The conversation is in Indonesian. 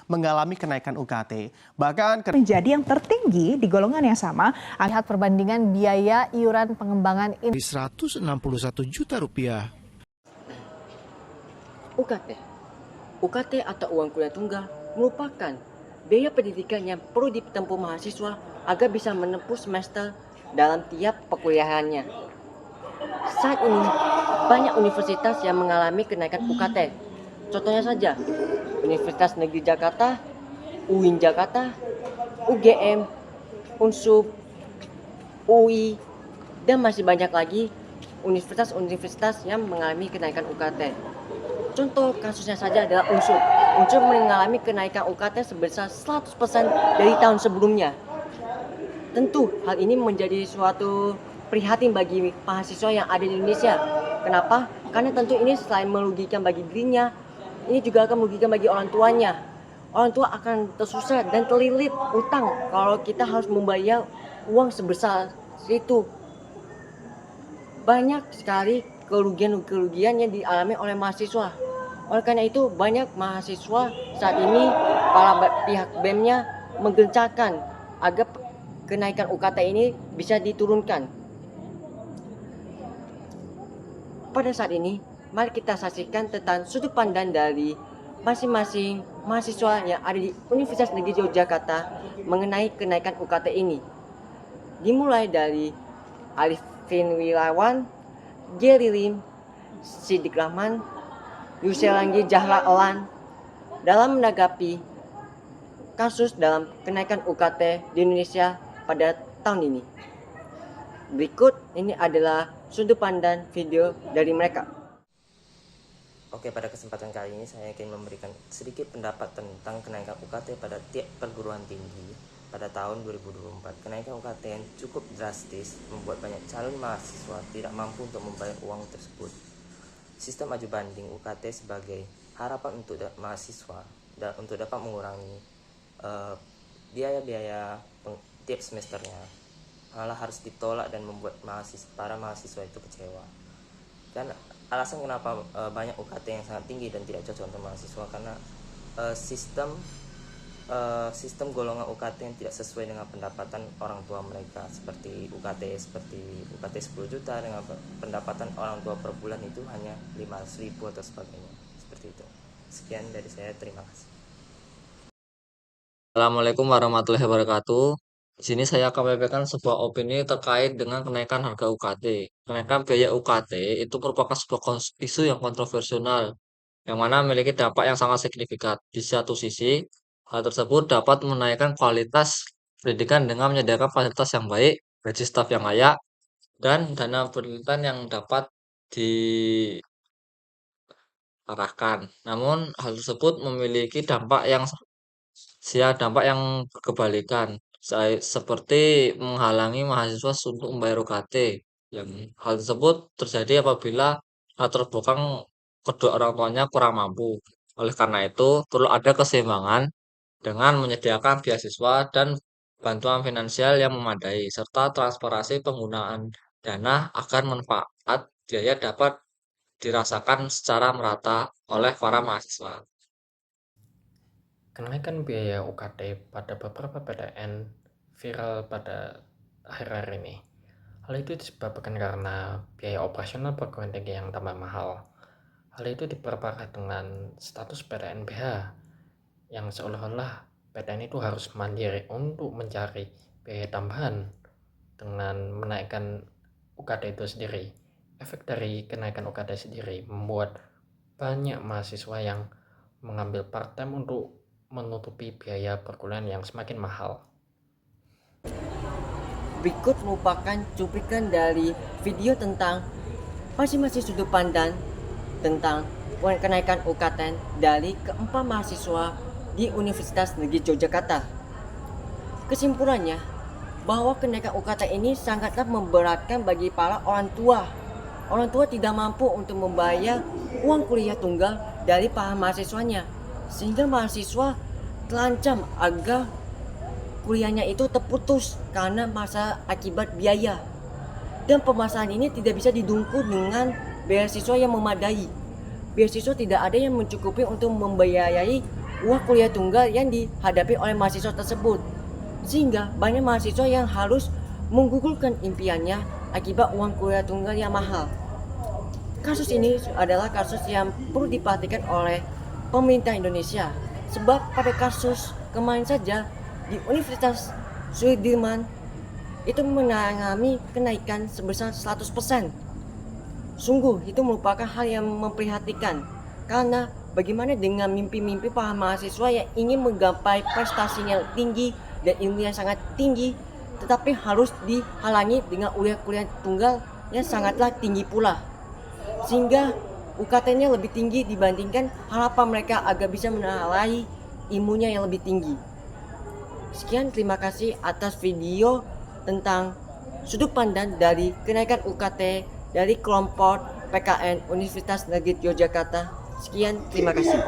mengalami kenaikan UKT. Bahkan menjadi yang tertinggi di golongan yang sama. Lihat perbandingan biaya iuran pengembangan di 161 juta rupiah. UKT atau uang kuliah tunggal merupakan biaya pendidikan yang perlu ditempuh mahasiswa agar bisa menempuh semester dalam tiap perkuliahannya. Saat ini banyak universitas yang mengalami kenaikan UKT. Contohnya saja Universitas Negeri Jakarta, UIN Jakarta, UGM, Unsub, UI, dan masih banyak lagi universitas-universitas yang mengalami kenaikan UKT. Contoh kasusnya saja adalah Unsub. Unsub mengalami kenaikan UKT sebesar 100% dari tahun sebelumnya. Tentu hal ini menjadi suatu prihatin bagi mahasiswa yang ada di Indonesia. Kenapa? Karena tentu ini selain merugikan bagi dirinya, ini juga akan merugikan bagi orang tuanya. Orang tua akan tersusah dan terlilit utang kalau kita harus membayar uang sebesar itu. Banyak sekali kerugian yang dialami oleh mahasiswa. Oleh karena itu banyak mahasiswa saat ini para pihak BEM-nya menggencarkan agar kenaikan UKT ini bisa diturunkan. Pada saat ini mari kita saksikan tentang sudut pandang dari masing-masing mahasiswa yang ada di Universitas Negeri Yogyakarta mengenai kenaikan UKT ini. Dimulai dari Arifin Wirawan, Jerry Lim, Sidik Rahman, Yuselanggi Jahra Elan dalam menanggapi kasus dalam kenaikan UKT di Indonesia pada tahun ini. Berikut ini adalah sudut pandang video dari mereka. Oke, pada kesempatan kali ini saya ingin memberikan sedikit pendapat tentang kenaikan UKT pada tiap perguruan tinggi pada tahun 2024. Kenaikan UKT yang cukup drastis membuat banyak calon mahasiswa tidak mampu untuk membayar uang tersebut. Sistem aju banding UKT sebagai harapan untuk mahasiswa dan untuk dapat mengurangi biaya-biaya tiap semesternya malah harus ditolak dan membuat para mahasiswa itu kecewa. Dan alasan kenapa banyak UKT yang sangat tinggi dan tidak cocok untuk mahasiswa karena sistem golongan UKT yang tidak sesuai dengan pendapatan orang tua mereka, seperti UKT 10 juta dengan pendapatan orang tua per bulan itu hanya 500.000 atau sebagainya, seperti itu. Sekian dari saya, terima kasih. Assalamualaikum warahmatullahi wabarakatuh. Di sini saya akan menyampaikan sebuah opini terkait dengan kenaikan harga UKT. Kenaikan biaya UKT itu merupakan sebuah isu yang kontroversial, yang mana memiliki dampak yang sangat signifikan. Di satu sisi, hal tersebut dapat menaikkan kualitas pendidikan dengan menyediakan fasilitas yang baik, gaji staf yang layak, dan dana penelitian yang dapat diarahkan. Namun, hal tersebut memiliki dampak yang berkebalikan, seperti menghalangi mahasiswa untuk membayar UKT. Hal tersebut terjadi apabila latar belakang kedua orang tuanya kurang mampu. Oleh karena itu, perlu ada keseimbangan dengan menyediakan beasiswa dan bantuan finansial yang memadai, serta transparansi penggunaan dana agar manfaat biaya dapat dirasakan secara merata oleh para mahasiswa. Kenaikan biaya UKT pada beberapa PTN viral pada akhir-akhir ini. Hal itu disebabkan karena biaya operasional perguruan tinggi yang tambah mahal. Hal itu diperparah dengan status PTN BH yang seolah-olah PTN itu harus mandiri untuk mencari biaya tambahan dengan menaikkan UKT itu sendiri. Efek dari kenaikan UKT sendiri membuat banyak mahasiswa yang mengambil part-time untuk menutupi biaya perkuliahan yang semakin mahal. Berikut merupakan cuplikan dari video tentang masing-masing sudut pandang tentang kenaikan UKT dari keempat mahasiswa di Universitas Negeri Yogyakarta. Kesimpulannya, bahwa kenaikan UKT ini sangatlah memberatkan bagi para orang tua. Orang tua tidak mampu untuk membayar uang kuliah tunggal dari para mahasiswanya, sehingga mahasiswa terancam agar kuliahnya itu terputus karena masa akibat biaya. Dan permasalahan ini tidak bisa didungku dengan beasiswa yang memadai. Beasiswa tidak ada yang mencukupi untuk membiayai uang kuliah tunggal yang dihadapi oleh mahasiswa tersebut. Sehingga banyak mahasiswa yang harus menggugurkan impiannya akibat uang kuliah tunggal yang mahal. Kasus ini adalah kasus yang perlu diperhatikan oleh pemerintah Indonesia. Sebab pada kasus kemarin saja di Universitas Sudirman itu mengalami kenaikan sebesar 100%. Sungguh itu merupakan hal yang memprihatinkan. Karena bagaimana dengan mimpi-mimpi para mahasiswa yang ingin menggapai prestasi yang tinggi dan ilmu yang sangat tinggi, tetapi harus dihalangi dengan kuliah tunggal yang sangatlah tinggi pula. Sehingga UKT-nya lebih tinggi dibandingkan harapan mereka agar bisa meraih ilmunya yang lebih tinggi. Sekian, terima kasih atas video tentang sudut pandang dari kenaikan UKT dari kelompok PKN Universitas Negeri Yogyakarta. Sekian, terima kasih.